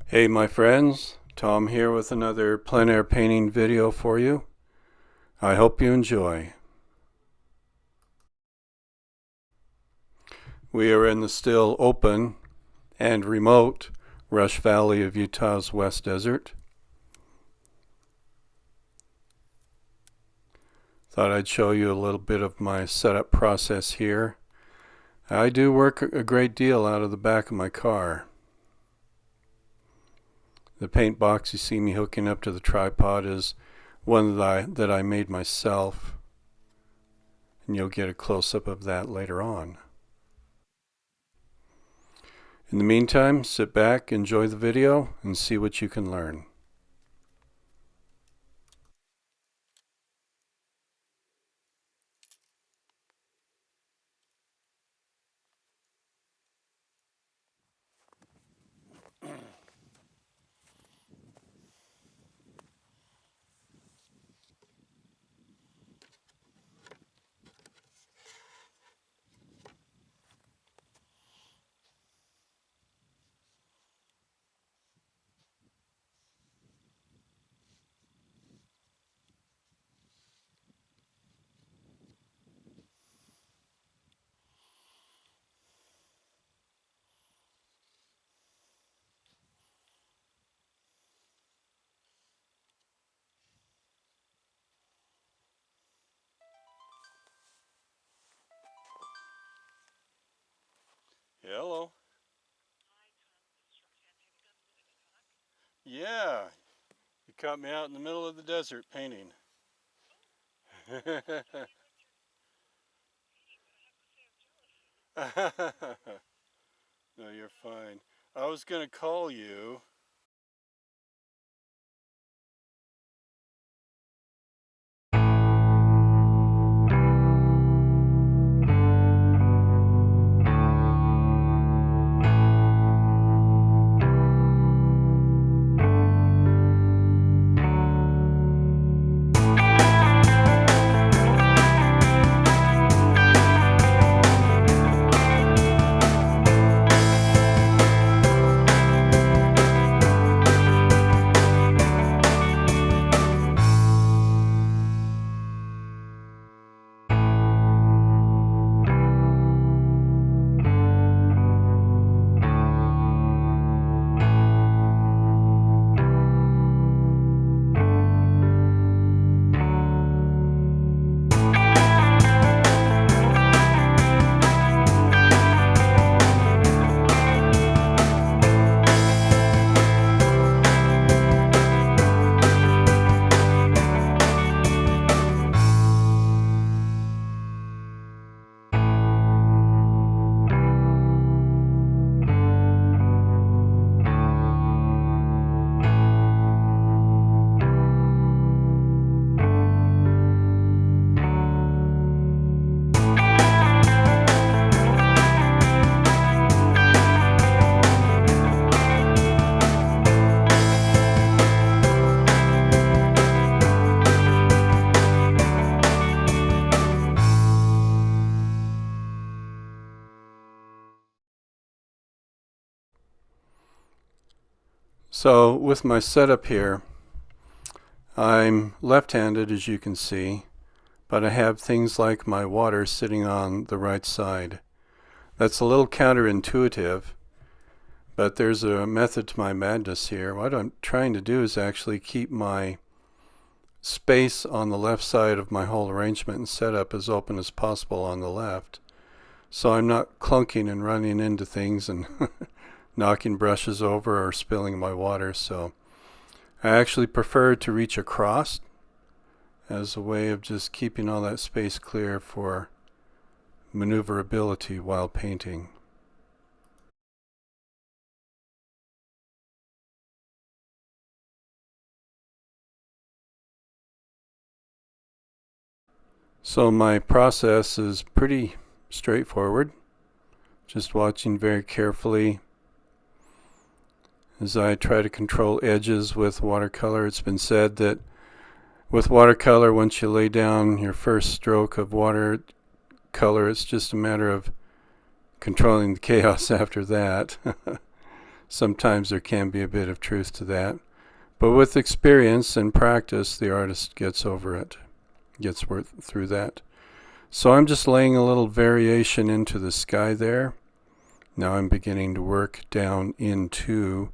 Hey my friends, Tom here with another plein air painting video for you. I hope you enjoy. We are in the still open and remote Rush Valley of Utah's West Desert. Thought I'd show you a little bit of my setup process here. I do work a great deal out of the back of my car. The paint box you see me hooking up to the tripod is one that I made myself, and you'll get a close-up of that later on. In the meantime, sit back, enjoy the video, and see what you can learn. Hello. Yeah, you caught me out in the middle of the desert painting. No, you're fine. I was going to call you. So with my setup here, I'm left-handed as you can see, but I have things like my water sitting on the right side. That's a little counterintuitive, but there's a method to my madness here. What I'm trying to do is actually keep my space on the left side of my whole arrangement and setup as open as possible on the left, so I'm not clunking and running into things and knocking brushes over or spilling my water. So I actually prefer to reach across as a way of just keeping all that space clear for maneuverability while painting. So my process is pretty straightforward. Just watching very carefully as I try to control edges with watercolor. It's been said that with watercolor, once you lay down your first stroke of watercolor, it's just a matter of controlling the chaos after that. Sometimes there can be a bit of truth to that. But with experience and practice, the artist gets over it, gets through that. So I'm just laying a little variation into the sky there. Now I'm beginning to work down into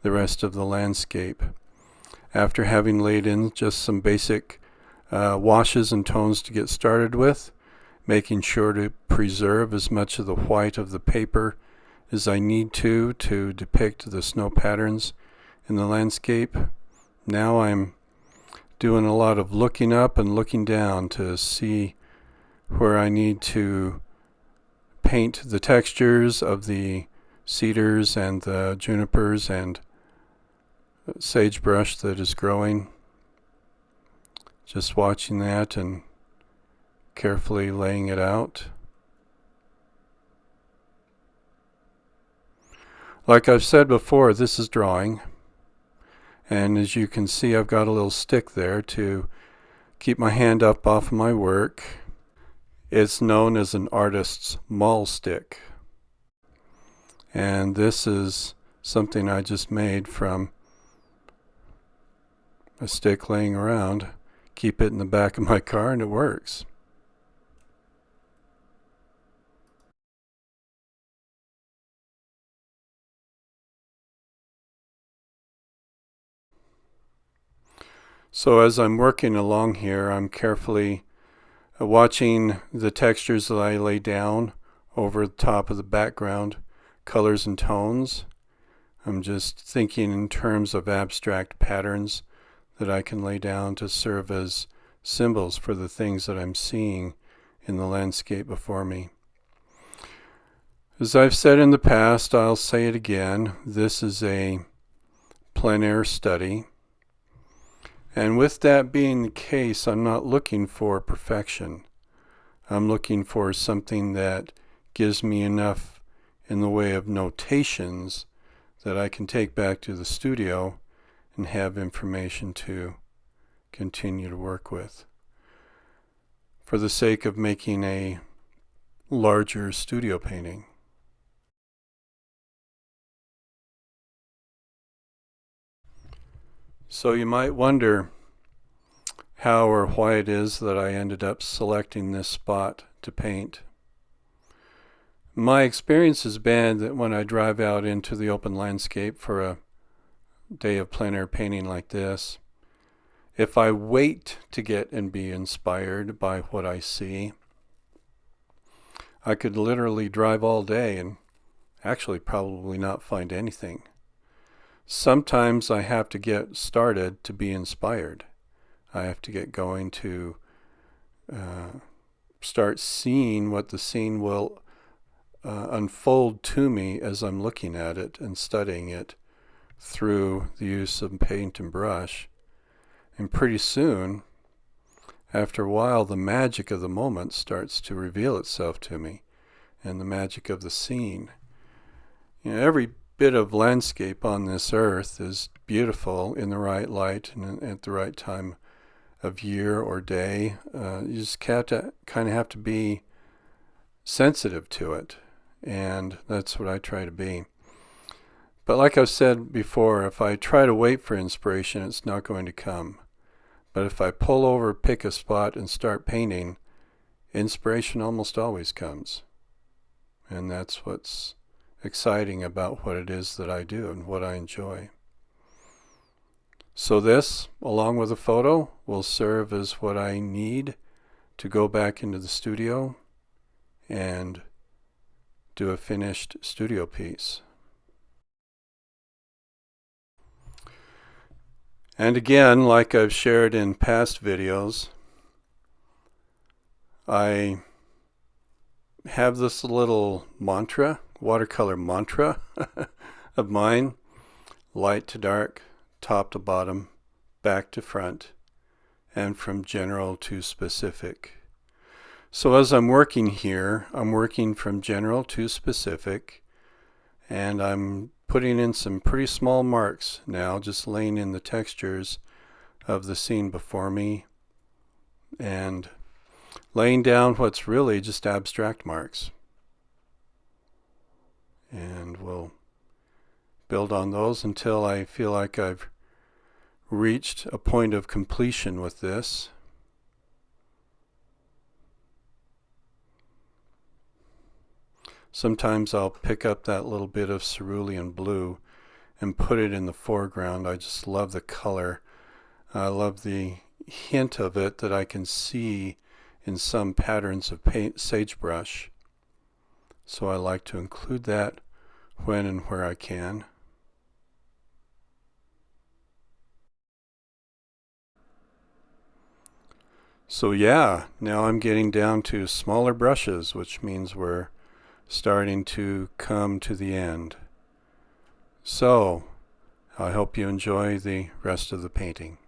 the rest of the landscape. After having laid in just some basic washes and tones to get started with, making sure to preserve as much of the white of the paper as I need to depict the snow patterns in the landscape. Now I'm doing a lot of looking up and looking down to see where I need to paint the textures of the cedars and the junipers and sagebrush that is growing. Just watching that and carefully laying it out. Like I've said before, this is drawing, and as you can see, I've got a little stick there to keep my hand up off my work. It's known as an artist's maul stick, and this is something I just made from a stick laying around. Keep it in the back of my car and it works. So as I'm working along here, I'm carefully watching the textures that I lay down over the top of the background, colors and tones. I'm just thinking in terms of abstract patterns that I can lay down to serve as symbols for the things that I'm seeing in the landscape before me. As I've said in the past, I'll say it again, this is a plein air study. And with that being the case, I'm not looking for perfection. I'm looking for something that gives me enough in the way of notations that I can take back to the studio and have information to continue to work with, for the sake of making a larger studio painting. So you might wonder how or why it is that I ended up selecting this spot to paint. My experience has been that when I drive out into the open landscape for a day of plein air painting like this, if I wait to get and be inspired by what I see, I could literally drive all day and actually probably not find anything. Sometimes I have to get started to be inspired. I have to get going to start seeing what the scene will unfold to me as I'm looking at it and studying it through the use of paint and brush. And pretty soon, after a while, the magic of the moment starts to reveal itself to me, and the magic of the scene. Every bit of landscape on this earth is beautiful in the right light and at the right time of year or day. You just kind of have to be sensitive to it, and that's what I try to be. But like I've said before, if I try to wait for inspiration, it's not going to come. But if I pull over, pick a spot, and start painting, inspiration almost always comes. And that's what's exciting about what it is that I do and what I enjoy. So this, along with a photo, will serve as what I need to go back into the studio and do a finished studio piece. And again, like I've shared in past videos, I have this little mantra, watercolor mantra of mine: light to dark, top to bottom, back to front, and from general to specific. So as I'm working here, I'm working from general to specific, and I'm putting in some pretty small marks now, just laying in the textures of the scene before me and laying down what's really just abstract marks. And we'll build on those until I feel like I've reached a point of completion with this. Sometimes I'll pick up that little bit of cerulean blue and put it in the foreground. I just love the color. I love the hint of it that I can see in some patterns of sagebrush. So I like to include that when and where I can. So yeah, now I'm getting down to smaller brushes, which means we're starting to come to the end. So I hope you enjoy the rest of the painting.